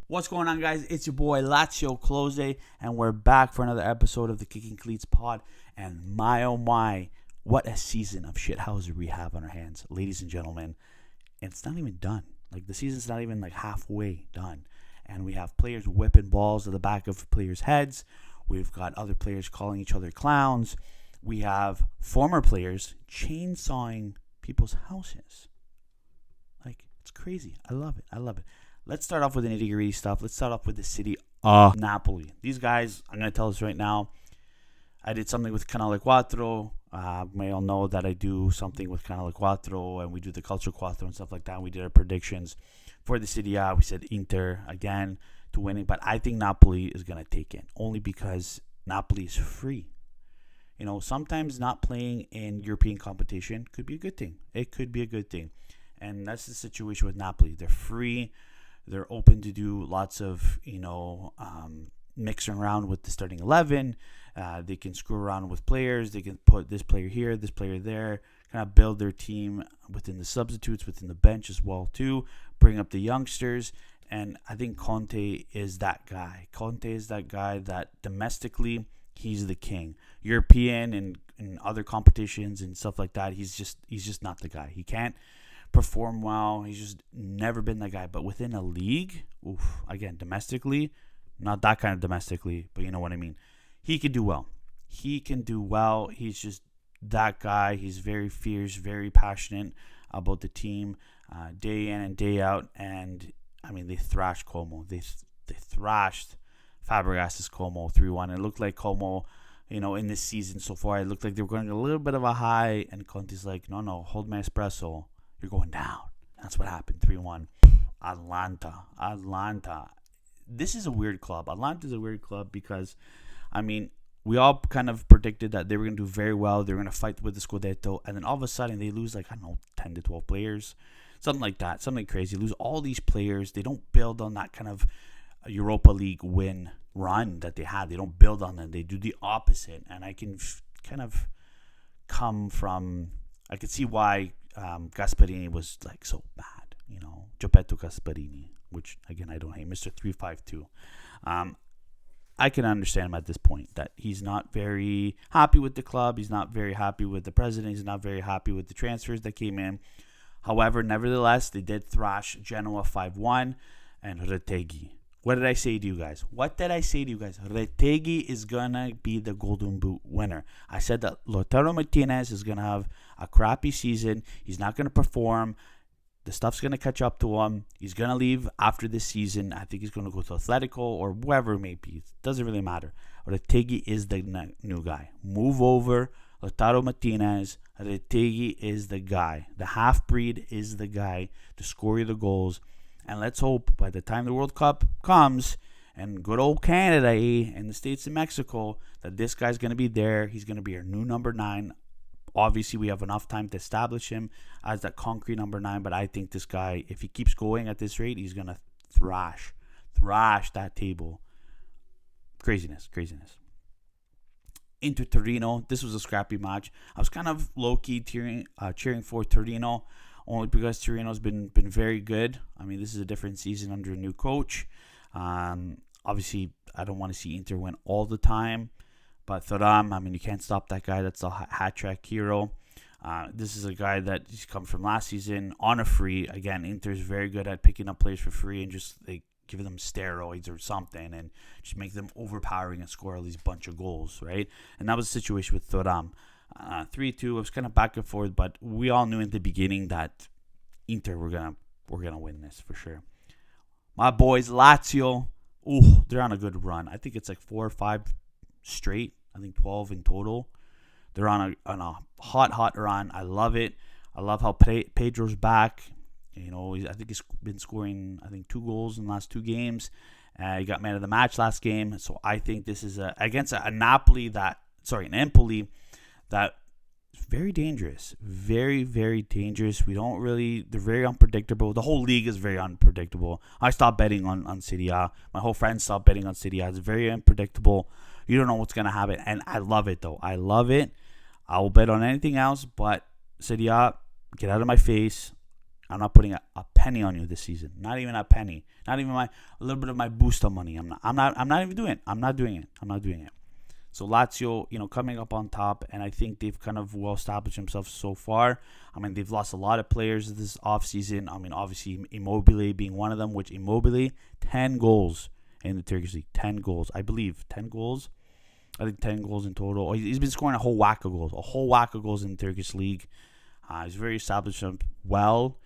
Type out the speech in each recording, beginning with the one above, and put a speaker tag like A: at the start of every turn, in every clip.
A: What's going on, guys? It's your boy Lazio Close, and we're back for another episode of the Kickin'Cleats pod. And my oh my, what a season of shithousery we have on our hands, ladies and gentlemen. And it's not even done. Like, the season's not even like halfway done. And we have players whipping balls at the back of players' heads. We've got other players calling each other clowns. We have former players chainsawing people's houses. Like, it's crazy. I love it. Let's start off with the nitty-gritty stuff. Let's start off with the city of Napoli. These guys, I'm going to tell this right now. I did something with Canale Quattro. May all know that I do something with Canale Quattro, and we do the Culture Quattro and stuff like that. We did our predictions for the Serie A. We said Inter, again, to winning. But I think Napoli is going to take it, only because Napoli is free. You know, sometimes not playing in European competition could be a good thing. It could be a good thing. And that's the situation with Napoli. They're free. They're open to do lots of, mixing around with the starting 11. They can screw around with players. They can put this player here, this player there, kind of build their team within the substitutes, within the bench as well, too. Bring up the youngsters. And I think Conte is that guy. Conte is that guy that domestically, he's the king. European and other competitions and stuff like that, he's just not the guy. He can't perform well. He's just never been that guy. But within a league, again, domestically, not that kind of domestically, but you know what I mean. He can do well. He's just that guy. He's very fierce, very passionate about the team, day in and day out. And I mean, they thrashed Como. They thrashed Fabregas's Como 3-1. It looked like Como, in this season so far, it looked like they were going a little bit of a high. And Conte's like, no, hold my espresso. You're going down. That's what happened. 3-1. Atlanta. This is a weird club. Atlanta is a weird club because, we all kind of predicted that they were going to do very well. They were going to fight with the Scudetto. And then all of a sudden, they lose 10 to 12 players. Something like that. Something crazy. Lose all these players. They don't build on that kind of Europa League win run that they had. They don't build on that. They do the opposite. And I can kind of I could see why Gasperini was so bad, Geppetto Gasperini, which again I don't hate, Mr. 352. I can understand him at this point that he's not very happy with the club. He's not very happy with the president. He's not very happy with the transfers that came in. However, nevertheless, they did thrash Genoa 5-1 and Retegui. What did I say to you guys? Retegui is going to be the Golden Boot winner. I said that Lautaro Martinez is going to have a crappy season. He's not going to perform. The stuff's going to catch up to him. He's going to leave after this season. I think he's going to go to Atletico or wherever it may be. It doesn't really matter. Retegui is the new guy. Move over. Lautaro Martinez. Retegui is the guy. The half-breed is the guy to score you the goals. And let's hope by the time the World Cup comes and good old Canada and the States and Mexico, that this guy's going to be there. He's going to be our new number 9. Obviously, we have enough time to establish him as that concrete number 9. But I think this guy, if he keeps going at this rate, he's going to thrash that table. Craziness. Into Torino. This was a scrappy match. I was kind of low-key cheering for Torino, only because Torino's been very good. This is a different season under a new coach. Obviously, I don't want to see Inter win all the time. But Thuram, you can't stop that guy. That's a hat-trick hero. This is a guy that he's come from last season on a free. Again, Inter's very good at picking up players for free and just giving them steroids or something and just make them overpowering and score all these bunch of goals, right? And that was the situation with Thuram. 3-2, it was kind of back and forth, but we all knew in the beginning that Inter were gonna win this for sure. My boys, Lazio, they're on a good run. I think it's 4 or 5 straight. I think 12 in total. They're on a hot run. I love it. I love how Pedro's back. I think he's been scoring 2 goals in the last 2 games. He got man of the match last game. So I think this is against an Empoli that is very dangerous. Very, very dangerous. They're very unpredictable. The whole league is very unpredictable. I stopped betting on Serie A. My whole friends stopped betting on Serie A. It's very unpredictable. You don't know what's going to happen. And I love it, though. I love it. I will bet on anything else, but Serie A, get out of my face. I'm not putting a penny on you this season. Not even a penny. Not even a little bit of my booster money. I'm not even doing it. I'm not doing it. So Lazio, coming up on top, and I think they've kind of well established themselves so far. I mean, they've lost a lot of players this offseason. I mean, obviously Immobile being one of them, which Immobile, 10 goals in the Turkish league. 10 goals, I believe. 10 goals. I think 10 goals in total. He's been scoring a whole whack of goals in the Turkish league. He's very established well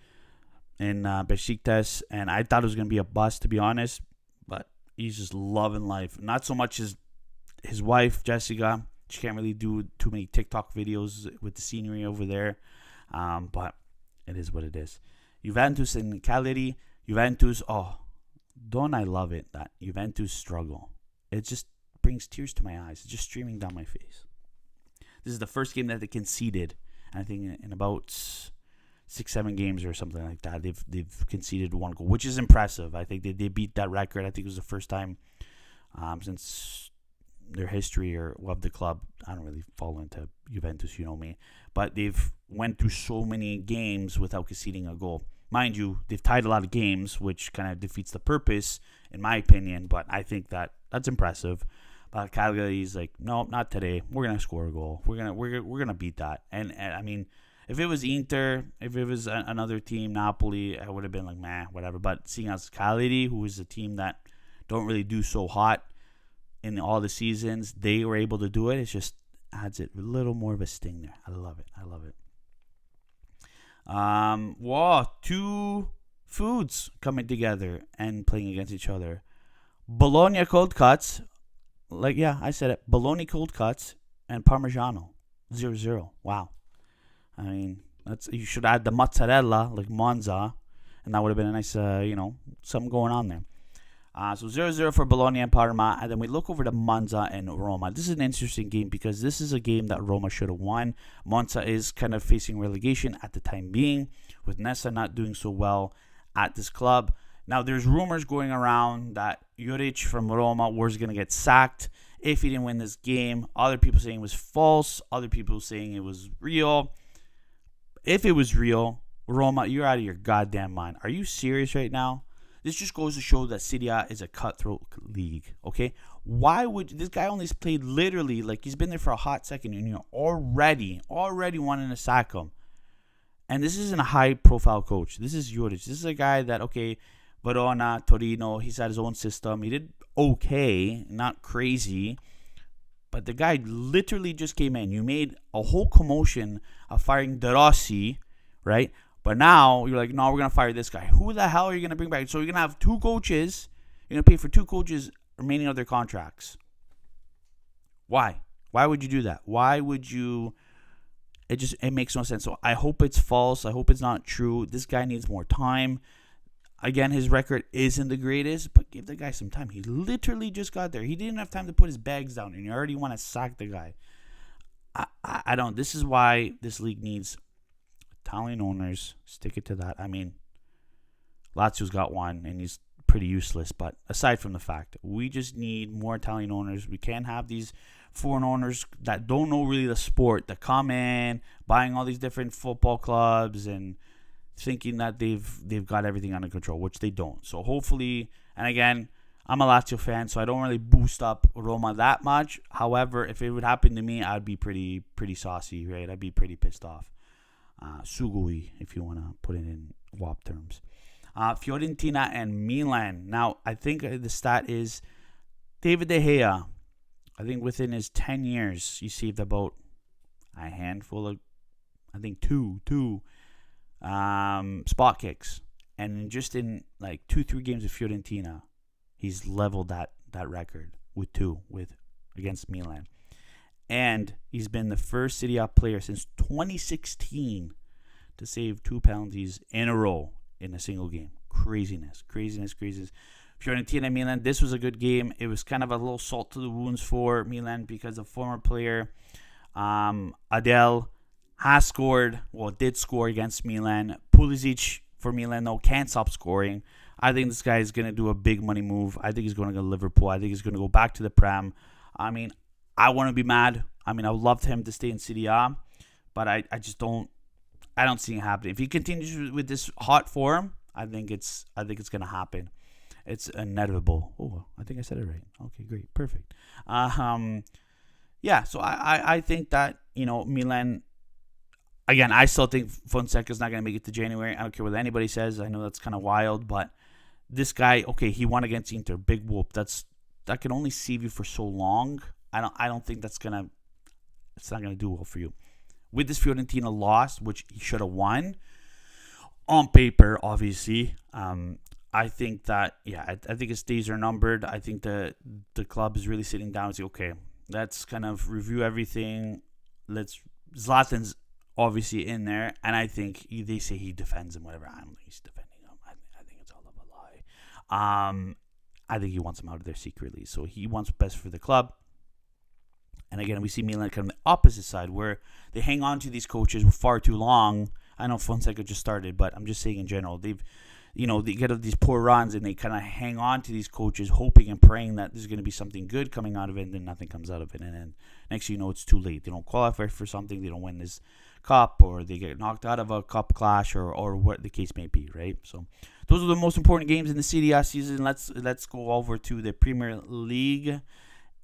A: in Besiktas, and I thought it was going to be a bust, to be honest, but he's just loving life. Not so much as his wife, Jessica. She can't really do too many TikTok videos with the scenery over there, but it is what it is. Juventus and Cagliari. Juventus, don't I love it that Juventus struggle. It just brings tears to my eyes. It's just streaming down my face. This is the first game that they conceded, and I think in about 6-7 games or something like that, they've conceded 1 goal, which is impressive. I think they beat that record. I think it was the first time since their history or of the club. I don't really fall into Juventus, you know me, but they've went through so many games without conceding a goal. Mind you, they've tied a lot of games, which kind of defeats the purpose, in my opinion. But I think that's impressive. But Cagliari's like, no, not today. We're gonna score a goal. We're gonna beat that. And I mean, if it was Inter, if it was another team, Napoli, I would have been like, meh, whatever. But seeing as Cagliari, who is a team that don't really do so hot in all the seasons, they were able to do it. It just adds it a little more of a sting there. I love it. Two foods coming together and playing against each other. Bologna cold cuts, I said it. Bologna cold cuts and Parmigiano 0-0. Wow. I mean, you should add the mozzarella like Monza, and that would have been a nice, something going on there. So 0-0 for Bologna and Parma, and then we look over to Monza and Roma. This is an interesting game because this is a game that Roma should have won. Monza is kind of facing relegation at the time being, with Nesta not doing so well at this club. Now, there's rumors going around that Juric from Roma was going to get sacked if he didn't win this game. Other people saying it was false. Other people saying it was real. If it was real, Roma, you're out of your goddamn mind. Are you serious right now? This just goes to show that Serie A is a cutthroat league, okay? Why would this guy only played literally, he's been there for a hot second, and you're already wanting to sack him. And this isn't a high-profile coach. This is Juric. This is a guy that, okay, Verona, Torino, he's had his own system. He did okay, not crazy. But the guy literally just came in. You made a whole commotion of firing De Rossi, right? But now you're like, no, we're going to fire this guy. Who the hell are you going to bring back? So you're going to have 2 coaches. You're going to pay for 2 coaches remaining of their contracts. Why? Why would you do that? Why would you? It makes no sense. So I hope it's false. I hope it's not true. This guy needs more time. Again, his record isn't the greatest, but give the guy some time. He literally just got there. He didn't have time to put his bags down, and you already want to sack the guy. I don't. This is why this league needs Italian owners. Stick it to that. I mean, Lazio's got one, and he's pretty useless. But aside from the fact, we just need more Italian owners. We can't have these foreign owners that don't know really the sport that come in, buying all these different football clubs and thinking that they've got everything under control, which they don't. So hopefully, and again, I'm a Lazio fan, so I don't really boost up Roma that much. However, if it would happen to me, I'd be pretty saucy, right? I'd be pretty pissed off. Sugoi, if you want to put it in WAP terms. Fiorentina and Milan. Now, I think the stat is David De Gea. I think within his 10 years, he saved about a handful of, I think two spot kicks. And just in 2-3 games of Fiorentina, he's leveled that record with 2 against Milan. And he's been the first Serie A player since 2016 to save 2 penalties in a row in a single game. Craziness. Fiorentina and Milan, this was a good game. It was kind of a little salt to the wounds for Milan because the former player, Adel, did score against Milan. Pulisic for Milan, though, can't stop scoring. I think this guy is going to do a big money move. I think he's going to go to Liverpool. I think he's going to go back to the Prem. I mean, I want to be mad. I mean, I would love him to stay in Serie A, but I just don't. I don't see it happening. If he continues with this hot form, I think it's gonna happen. It's inevitable. Oh, I think I said it right. Okay, great, perfect. Yeah. So I think that Milan. Again, I still think Fonseca's not gonna make it to January. I don't care what anybody says. I know that's kind of wild, but this guy, okay, he won against Inter, big whoop. That can only save you for so long. I don't think it's not gonna do well for you. With this Fiorentina loss, which he should have won, on paper, obviously, I think that, I think his days are numbered. I think the club is really sitting down and say, okay, let's kind of review everything. Zlatan's obviously in there, and I think they say he defends him, whatever. I don't think he's defending him. I think it's all of a lie. I think he wants him out of there secretly. So he wants best for the club. And again, we see Milan kind of the opposite side, where they hang on to these coaches far too long. I know Fonseca just started, but I'm just saying in general, they get these poor runs and they kind of hang on to these coaches, hoping and praying that there's going to be something good coming out of it, and then nothing comes out of it. And then next thing you know, it's too late. They don't qualify for something, they don't win this cup, or they get knocked out of a cup clash, or what the case may be, right? So those are the most important games in the Serie A season. Let's go over to the Premier League.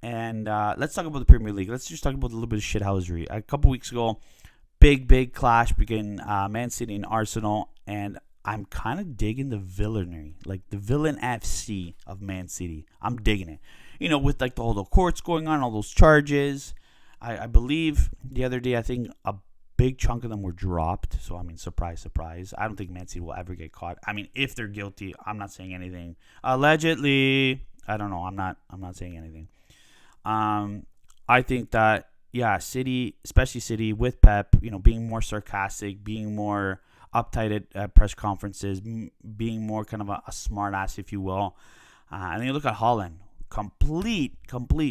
A: And let's talk about the Premier League. Let's just talk about a little bit of shithousery. A couple weeks ago, big clash between Man City and Arsenal. And I'm kind of digging the villainy, like the villain FC of Man City. I'm digging it. With like all the courts going on, all those charges. I believe the other day, I think a big chunk of them were dropped. So, I mean, surprise. I don't think Man City will ever get caught. I mean, if they're guilty, I'm not saying anything. Allegedly, I don't know. I'm not saying anything. I think that, City, especially City with Pep, being more sarcastic, being more uptight at press conferences, being more kind of a smart ass, if you will. And then you look at Haaland, complete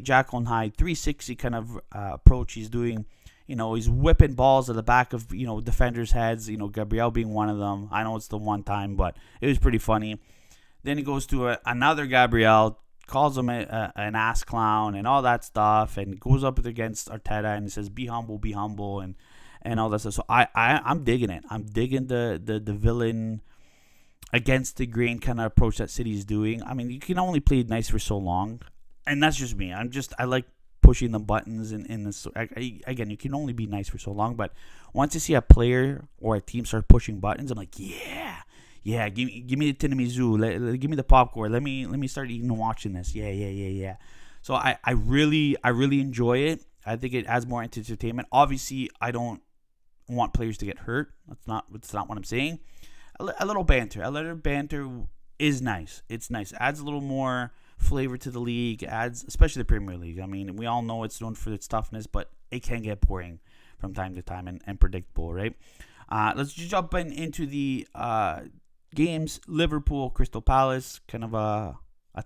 A: Jekyll and Hyde, 360 kind of approach he's doing. He's whipping balls at the back of, defenders' heads, Gabriel being one of them. I know it's the one time, but it was pretty funny. Then he goes to another Gabriel, calls him an ass clown and all that stuff, and goes up against Arteta and he says, be humble, and all that stuff. So I'm digging it. I'm digging the villain against the grain kind of approach that City's doing. I mean, you can only play nice for so long, and that's just me. I like pushing the buttons in this. Again, you can only be nice for so long, but once you see a player or a team start pushing buttons, I'm like, yeah, give me the tiramisu, give me the popcorn. Let me start eating and watching this. Yeah. So I really enjoy it. I think it adds more into entertainment. Obviously, I don't want players to get hurt. That's not what I'm saying. A little banter is nice. It's nice. Adds a little more flavor to the league. Adds, especially the Premier League. I mean, we all know it's known for its toughness, but it can get boring from time to time and predictable, right? Let's just jump into the games. Liverpool, Crystal Palace, kind of a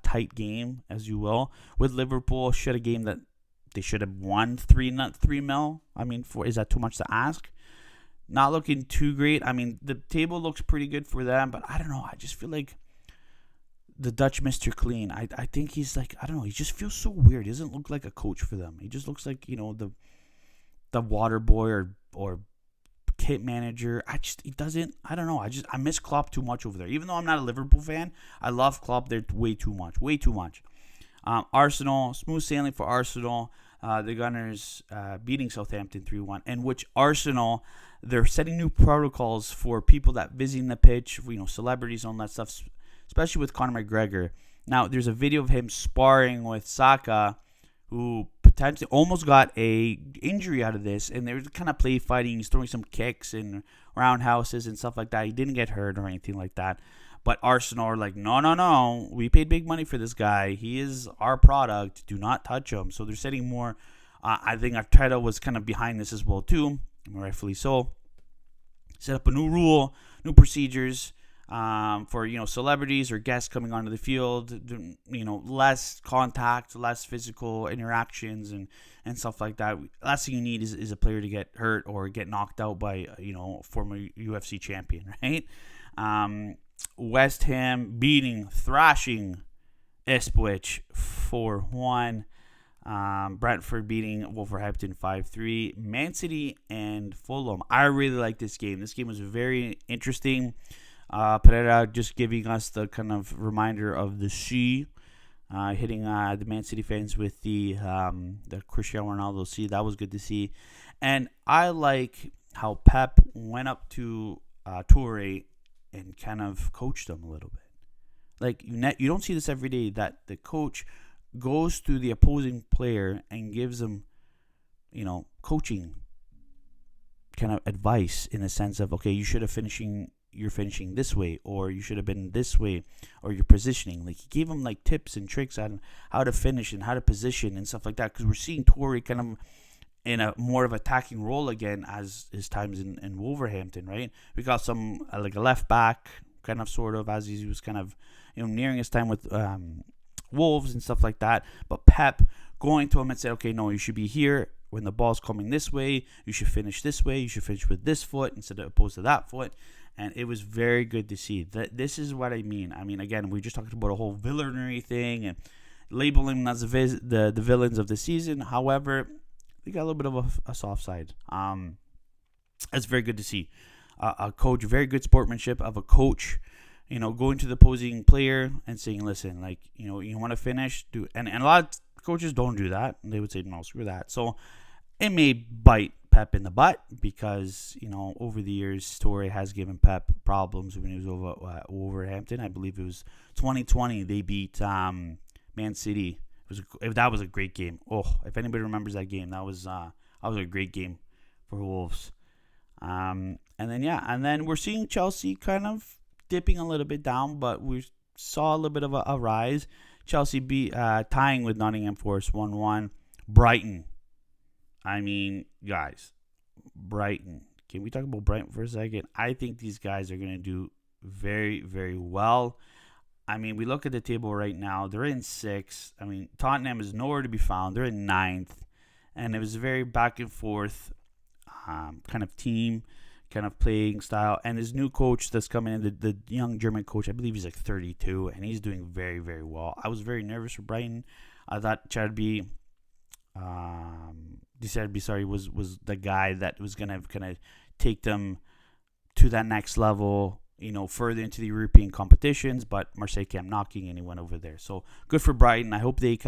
A: tight game, as you will. With Liverpool, a game that they should have won 3-0. I mean, is that too much to ask? Not looking too great. I mean, the table looks pretty good for them, but I don't know. I just feel like the Dutch Mr. Clean, I think he's like, I don't know. He just feels so weird. He doesn't look like a coach for them. He just looks like, the water boy or kit manager. He doesn't, I don't know. I miss Klopp too much over there. Even though I'm not a Liverpool fan, I love Klopp there way too much. Arsenal, smooth sailing for Arsenal. The Gunners beating Southampton 3-1, in which Arsenal, they're setting new protocols for people that visiting the pitch, celebrities and all that stuff, especially with Conor McGregor. Now, there's a video of him sparring with Saka, who potentially almost got a injury out of this, and they were kind of play fighting. He's throwing some kicks and roundhouses and stuff like that. He didn't get hurt or anything like that. But Arsenal are like, no. We paid big money for this guy. He is our product. Do not touch him. So they're setting more. I think Arteta was kind of behind this as well, too. Rightfully so. Set up a new rule, new procedures for, celebrities or guests coming onto the field. Less contact, less physical interactions and stuff like that. Last thing you need is a player to get hurt or get knocked out by, former UFC champion, right? West Ham thrashing Ipswich 4-1. Brentford beating Wolverhampton 5-3. Man City and Fulham. I really like this game. This game was very interesting. Pereira just giving us the kind of reminder of the C, hitting the Man City fans with the Cristiano Ronaldo C. That was good to see. And I like how Pep went up to Toure and kind of coached him a little bit. Like, you don't see this every day, that the coach goes to the opposing player and gives them, coaching kind of advice in a sense of, okay, you're finishing this way, or you should have been this way, or your positioning. Like, he gave them like tips and tricks on how to finish and how to position and stuff like that. Because we're seeing Toure kind of in a more of attacking role again as his times in Wolverhampton, right? We got some like a left back kind of sort of as he was kind of nearing his time with Wolves and stuff like that. But Pep going to him and said, okay, no, you should be here when the ball's coming this way. You should finish this way. You should finish with this foot instead of opposed to that foot. And it was very good to see. That this is what I mean. I mean, again, we just talked about a whole villainy thing and labeling them as the villains of the season. However, they got a little bit of a soft side. It's very good to see. A coach, very good sportsmanship of a coach, going to the opposing player and saying, listen, like, you want to finish, do. And a lot of coaches don't do that. They would say, no, screw that. So it may bite Pep in the butt because, over the years, Toure has given Pep problems when he was over Wolverhampton. I believe it was 2020. They beat Man City. That was a great game. Oh, if anybody remembers that game, that was a great game for Wolves. And then we're seeing Chelsea kind of dipping a little bit down, but we saw a little bit of a rise. Chelsea tying with Nottingham Forest 1-1. Brighton. I mean, guys, Brighton. Can we talk about Brighton for a second? I think these guys are going to do very, very well. I mean, we look at the table right now. They're in 6th. I mean, Tottenham is nowhere to be found. They're in 9th. And it was a very back and forth kind of team, kind of playing style. And his new coach that's coming in, the young German coach, I believe he's like 32, and he's doing very, very well. I was very nervous for Brighton. I thought Cherby, was the guy that was going to kind of take them to that next level, further into the European competitions. But Marseille came knocking and he went over there. So good for Brighton. I hope they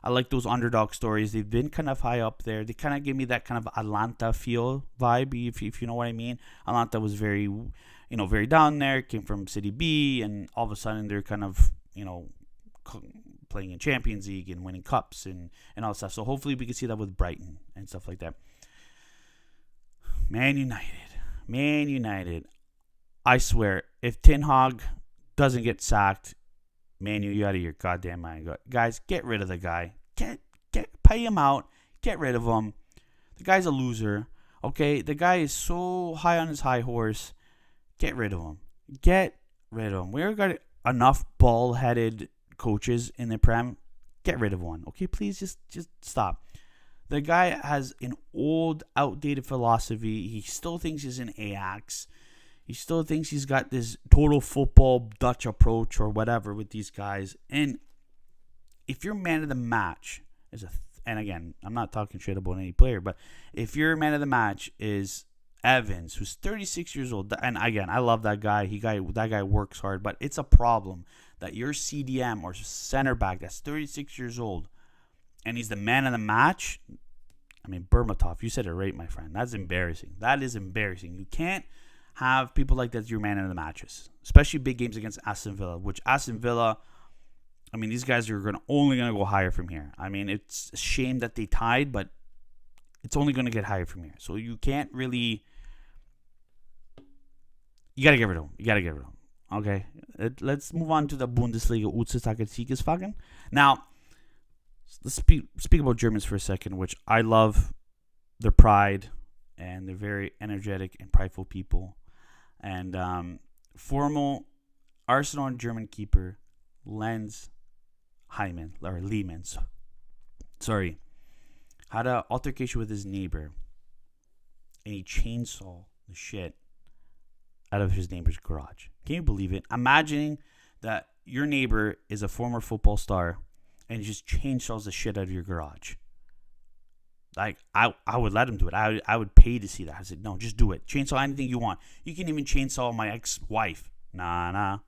A: I like those underdog stories. They've been kind of high up there. They kind of give me that kind of Atlanta feel vibe, if you know what I mean. Atlanta was very, very down there, came from City B, and all of a sudden they're kind of, playing in Champions League and winning cups and all that stuff. So hopefully we can see that with Brighton and stuff like that. Man United. I swear, if Ten Hag doesn't get sacked, Man U, you out of your goddamn mind. Guys, get rid of the guy. Pay him out. Get rid of him. The guy's a loser. Okay? The guy is so high on his high horse. Get rid of him. We already got enough ball-headed coaches in the Prem. Get rid of one. Okay? Please just stop. The guy has an old, outdated philosophy. He still thinks he's in Ajax. He still thinks he's got this total football Dutch approach or whatever with these guys. And if your man of the match and again, I'm not talking shit about any player, but if your man of the match is Evans, who's 36 years old, and again, I love that guy. That guy works hard, but it's a problem that your CDM or center back that's 36 years old and he's the man of the match. I mean, Bermatov, you said it right, my friend. That's embarrassing. That is embarrassing. You can't have people like that as your man in the matches, especially big games against Aston Villa, which Aston Villa, I mean, these guys are only going to go higher from here. I mean, it's a shame that they tied, but it's only going to get higher from here. So you can't really, you got to get rid of them. Okay, let's move on to the Bundesliga. Now, let's speak about Germans for a second, which I love their pride, and they're very energetic and prideful people. And former Arsenal and German keeper Lehmann, had an altercation with his neighbor, and he chainsawed the shit out of his neighbor's garage. Can you believe it? Imagining that your neighbor is a former football star, and just chainsaws the shit out of your garage. Like, I would let him do it. I would pay to see that. I said, no, just do it. Chainsaw anything you want. You can even chainsaw my ex-wife. Nah.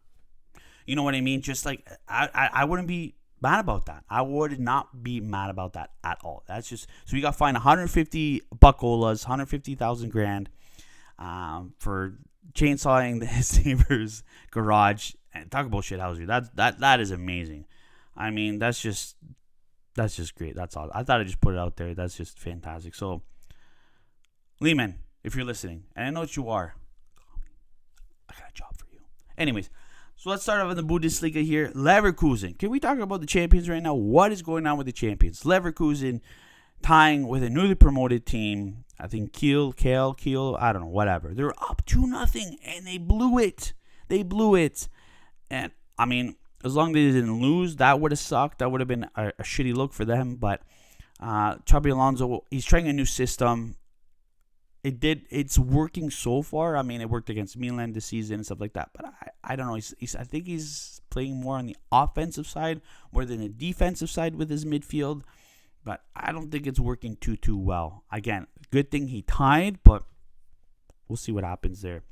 A: You know what I mean? Just like, I wouldn't be mad about that. I would not be mad about that at all. That's just, so you got to find 150 buckolas, 150,000 grand for chainsawing his neighbor's garage. And talk about shithousery. That is amazing. I mean, that's just great. That's all. I thought I'd just put it out there. That's just fantastic. So, Lehman, if you're listening, and I know that you are, I got a job for you. Anyways, so let's start off in the Bundesliga here. Leverkusen. Can we talk about the champions right now? What is going on with the champions? Leverkusen tying with a newly promoted team. I think Kiel, I don't know, whatever. They're up 2-0, and they blew it. And, I mean, as long as they didn't lose, that would have sucked. That would have been a shitty look for them. But Xabi Alonso, he's trying a new system. It's working so far. I mean, it worked against Milan this season and stuff like that. But I don't know. I think he's playing more on the offensive side more than the defensive side with his midfield. But I don't think it's working too well. Again, good thing he tied, but we'll see what happens there.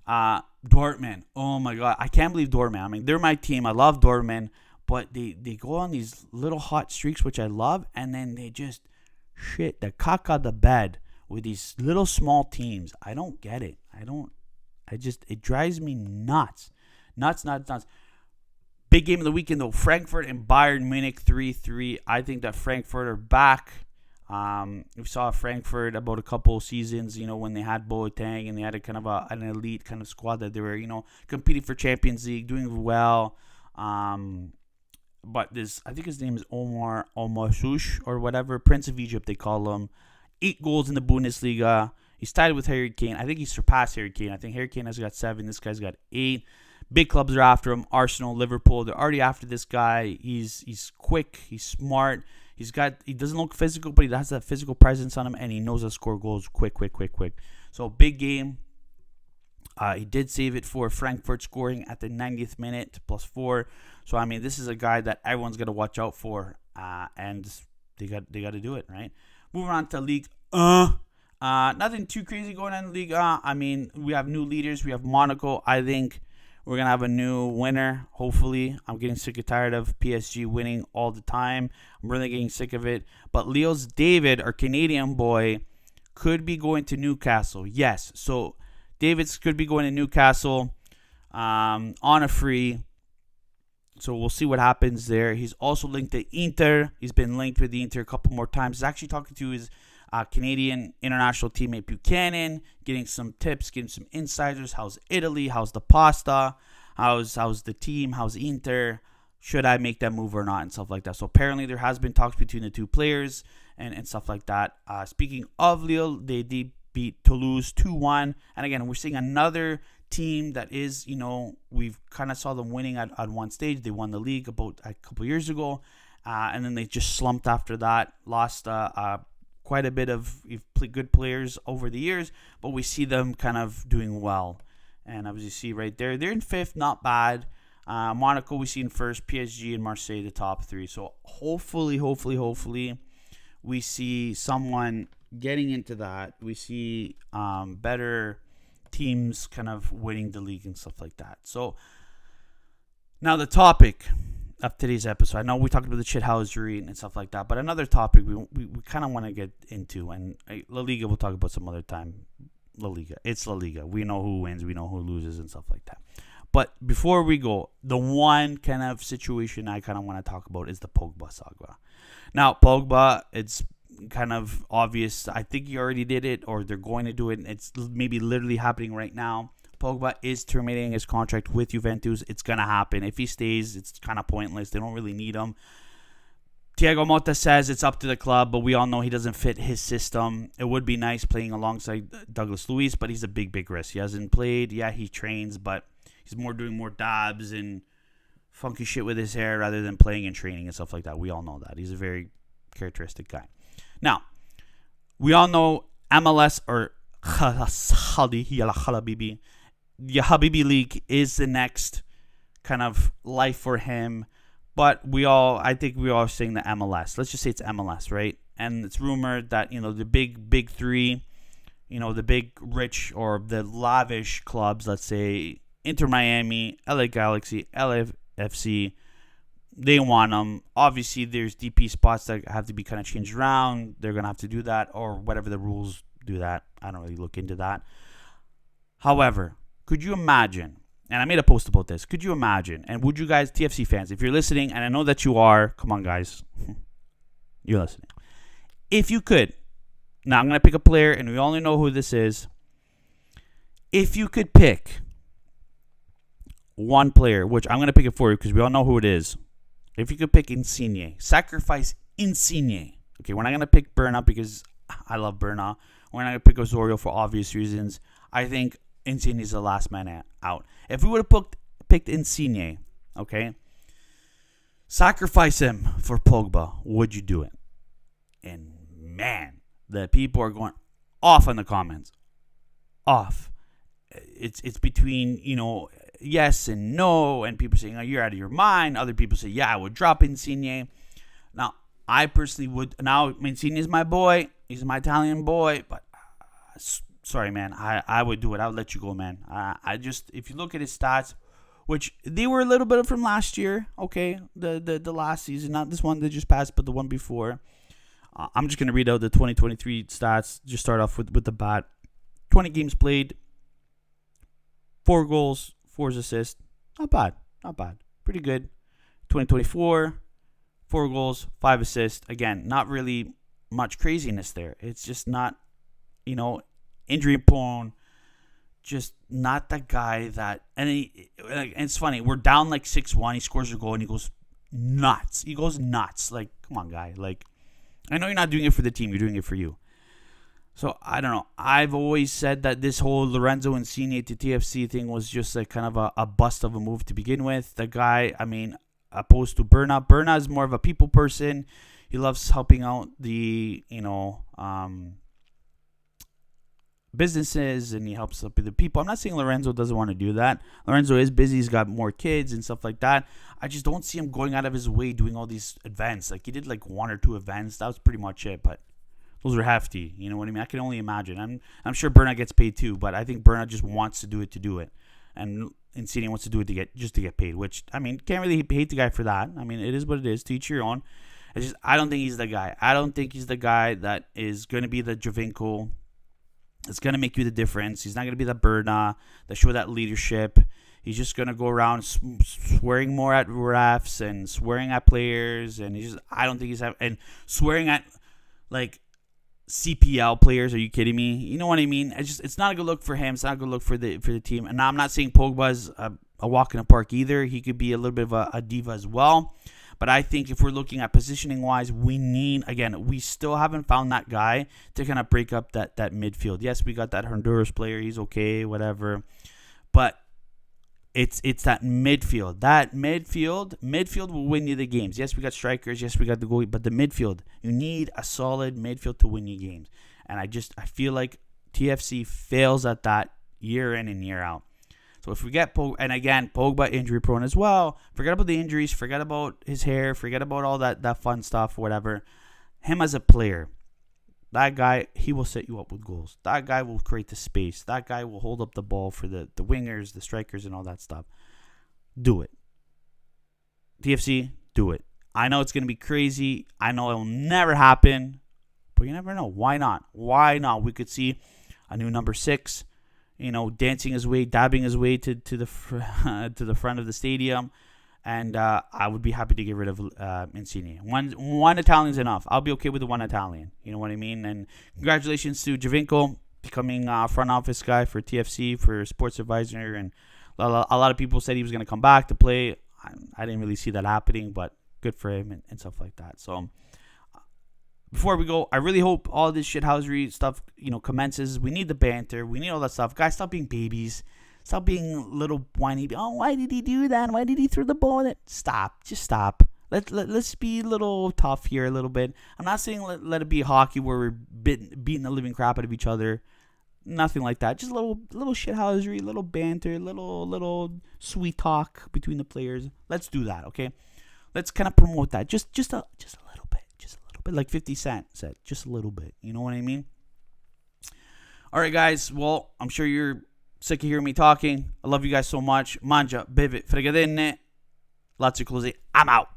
A: Dortmund. Oh my God. I can't believe Dortmund. I mean, they're my team. I love Dortmund. But they go on these little hot streaks, which I love. And then they just shit the cock out the bed with these little small teams. I don't get it. It drives me nuts. Nuts. Big game of the weekend, though. Frankfurt and Bayern Munich 3-3. I think that Frankfurt are back. We saw Frankfurt about a couple of seasons, when they had Boateng and they had a kind of an elite kind of squad that they were, competing for Champions League, doing well. But I think his name is Omar Al-Mashoush or whatever, Prince of Egypt they call him. 8 goals in the Bundesliga. He's tied with Harry Kane. I think he surpassed Harry Kane. I think Harry Kane has got 7. This guy's got 8. Big clubs are after him. Arsenal, Liverpool, they're already after this guy. He's quick. He's smart. He doesn't look physical, but he has that physical presence on him, and he knows how to score goals quick. So, big game. He did save it for Frankfurt scoring at the 90th minute, +4. So, I mean, this is a guy that everyone's got to watch out for, and they got to do it, right? Moving on to League nothing too crazy going on in League I mean, we have new leaders. We have Monaco. I think we're going to have a new winner, hopefully. I'm getting sick and tired of PSG winning all the time. I'm really getting sick of it. But Leo's David, our Canadian boy, could be going to Newcastle. Yes, so David's could be going to Newcastle on a free. So we'll see what happens there. He's also linked to Inter. He's been linked with the Inter a couple more times. He's actually talking to his Canadian international teammate Buchanan, getting some tips, getting some insiders. How's Italy? How's the pasta? How's the team? How's Inter? Should I make that move or not? And stuff like that. So apparently there has been talks between the two players and stuff like that. Speaking of Lille, they did beat Toulouse 2-1. And again, we're seeing another team that is, we've kind of saw them winning at one stage. They won the league about a couple years ago. And then they just slumped after that. Lost quite a bit of good players over the years. But we see them kind of doing well. And as you see right there, they're in 5th, not bad. Monaco we see in 1st, PSG and Marseille the top 3. So hopefully we see someone getting into that. We see better teams kind of winning the league and stuff like that. So now the topic of today's episode, I know we talked about the shithousery and stuff like that, but another topic we kind of want to get into, and La Liga we'll talk about some other time. La Liga, it's La Liga. We know who wins, we know who loses and stuff like that. But before we go, the one kind of situation I kind of want to talk about is the Pogba saga. Now, Pogba, it's kind of obvious. I think he already did it, or they're going to do it. It's maybe literally happening right now. Pogba is terminating his contract with Juventus. It's going to happen. If he stays, it's kind of pointless. They don't really need him. Thiago Motta says it's up to the club, but we all know he doesn't fit his system. It would be nice playing alongside Douglas Luiz, but he's a big risk. He hasn't played. Yeah, he trains, but he's doing more dabs and funky shit with his hair rather than playing and training and stuff like that. We all know that. He's a very characteristic guy. Now, we all know MLS or the Habibi League is the next kind of life for him. But I think we all are saying the MLS. Let's just say it's MLS, right? And it's rumored that, the big three, the big rich or the lavish clubs, let's say Inter Miami, LA Galaxy, LAFC, they want them. Obviously, there's DP spots that have to be kind of changed around. They're going to have to do that, or whatever the rules do that. I don't really look into that. However, could you imagine, and I made a post about this, could you imagine, and would you guys, TFC fans, if you're listening, and I know that you are, come on guys, you're listening. If you could, now I'm going to pick a player, and we only know who this is. If you could pick one player, which I'm going to pick it for you because we all know who it is. If you could pick Insigne, sacrifice Insigne. Okay, we're not going to pick Berna because I love Berna. We're not going to pick Osorio for obvious reasons. I think Insigne is the last man out. If we would have picked Insigne, okay, sacrifice him for Pogba, would you do it? And man, the people are going off in the comments. Off. It's between, yes and no, and people saying, oh, you're out of your mind. Other people say, yeah, I would drop Insigne. Now, I personally would. Now, Insigne is my boy. He's my Italian boy, but sorry, man. I would do it. I would let you go, man. I just, if you look at his stats, which they were a little bit from last year, okay, the last season, not this one that just passed, but the one before. I'm just going to read out the 2023 stats. Just start off with the bat. 20 games played, 4 goals, 4 assists. Not bad. Pretty good. 2024, 4 goals, 5 assists. Again, not really much craziness there. It's just not, injury prone. Just not the guy that... And it's funny. We're down like 6-1. He scores a goal and he goes nuts. Like, come on, guy. Like, I know you're not doing it for the team. You're doing it for you. So, I don't know. I've always said that this whole Lorenzo Insigne to TFC thing was just like kind of a bust of a move to begin with. The guy, opposed to Berna. Berna is more of a people person. He loves helping out the, businesses, and he helps up the people. I'm not saying Lorenzo doesn't want to do that. Lorenzo is busy. He's got more kids and stuff like that. I just don't see him going out of his way doing all these events. Like, he did like 1 or 2 events. That was pretty much it, but those are hefty. You know what I mean? I can only imagine. I'm sure Berna gets paid too, but I think Berna just wants to do it. And Insigne wants to do it to get paid, which, can't really hate the guy for that. It is what it is. To each your own. I don't think he's the guy. I don't think he's the guy that is going to be the Jovinko. It's going to make you the difference. He's not going to be the Berna that show that leadership. He's just going to go around swearing more at refs and swearing at players. And I don't think he's and swearing at like CPL players. Are you kidding me? You know what I mean? It's not a good look for him. It's not a good look for the team. And now I'm not saying Pogba's a walk in the park either. He could be a little bit of a diva as well. But I think if we're looking at positioning-wise, we still haven't found that guy to kind of break up that midfield. Yes, we got that Honduras player. He's okay, whatever. But it's that midfield. That midfield will win you the games. Yes, we got strikers. Yes, we got the goalie. But the midfield, you need a solid midfield to win you games. And I feel like TFC fails at that year in and year out. So if we get Pogba, and again, Pogba injury prone as well, forget about the injuries, forget about his hair, forget about all that fun stuff, whatever. Him as a player, that guy, he will set you up with goals. That guy will create the space. That guy will hold up the ball for the wingers, the strikers, and all that stuff. Do it. TFC, do it. I know it's going to be crazy. I know it will never happen, but you never know. Why not? We could see a new number 6. Dancing his way, dabbing his way to the front of the stadium, and I would be happy to get rid of Insigne. One Italian's enough. I'll be okay with the one Italian. You know what I mean? And congratulations to Jovinko becoming front office guy for TFC for sports advisor, and a lot of people said he was going to come back to play. I didn't really see that happening, but good for him and stuff like that. So. Before we go, I really hope all this shithousery stuff, commences. We need the banter. We need all that stuff. Guys, stop being babies. Stop being little whiny. Oh, why did he do that? Why did he throw the ball? Stop. Just stop. Let's be a little tough here a little bit. I'm not saying let it be hockey where we're beating the living crap out of each other. Nothing like that. Just little shithousery, little banter, little sweet talk between the players. Let's do that, okay? Let's kind of promote that. Just a little bit. Just a little bit. Like 50 Cent said. Just a little bit. You know what I mean? All right, guys. Well, I'm sure you're sick of hearing me talking. I love you guys so much. Mangia, beve, fregadenne. Lazio Close. I'm out.